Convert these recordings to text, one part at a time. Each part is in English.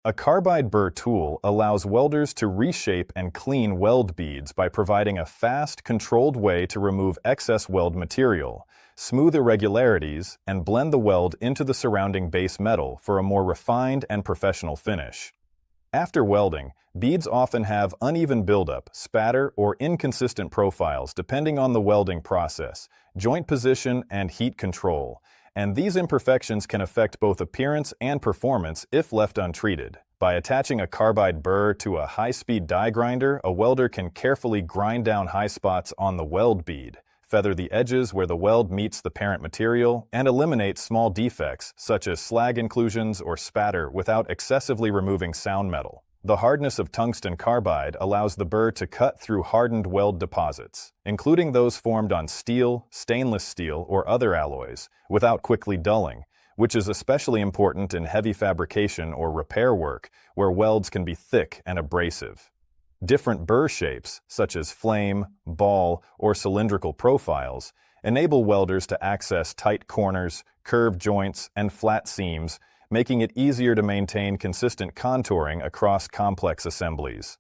A carbide burr tool allows welders to reshape and clean weld beads by providing a fast, controlled way to remove excess weld material, smooth irregularities, and blend the weld into the surrounding base metal for a more refined and professional finish. After welding, beads often have uneven buildup, spatter, or inconsistent profiles depending on the welding process, joint position, and heat control, and these imperfections can affect both appearance and performance if left untreated. By attaching a carbide burr to a high-speed die grinder, a welder can carefully grind down high spots on the weld bead, feather the edges where the weld meets the parent material, and eliminate small defects such as slag inclusions or spatter without excessively removing sound metal. The hardness of tungsten carbide allows the burr to cut through hardened weld deposits, including those formed on steel, stainless steel, or other alloys, without quickly dulling, which is especially important in heavy fabrication or repair work, where welds can be thick and abrasive. Different burr shapes, such as flame, ball, or cylindrical profiles, enable welders to access tight corners, curved joints, and flat seams, making it easier to maintain consistent contouring across complex assemblies.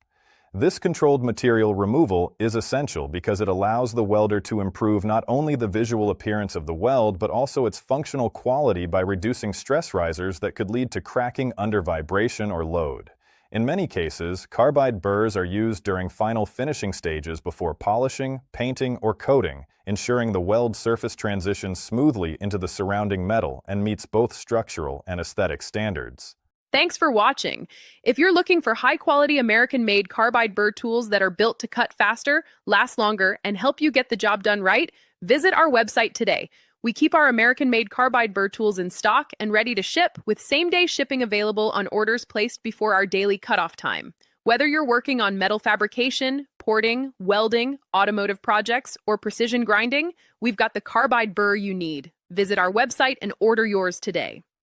This controlled material removal is essential because it allows the welder to improve not only the visual appearance of the weld, but also its functional quality by reducing stress risers that could lead to cracking under vibration or load. In many cases, carbide burrs are used during final finishing stages before polishing, painting, or coating, ensuring the weld surface transitions smoothly into the surrounding metal and meets both structural and aesthetic standards. Thanks for watching. If you're looking for high-quality American-made carbide burr tools that are built to cut faster, last longer, and help you get the job done right, visit our website today. We keep our American-made carbide burr tools in stock and ready to ship, with same-day shipping available on orders placed before our daily cutoff time. Whether you're working on metal fabrication, porting, welding, automotive projects, or precision grinding, we've got the carbide burr you need. Visit our website and order yours today.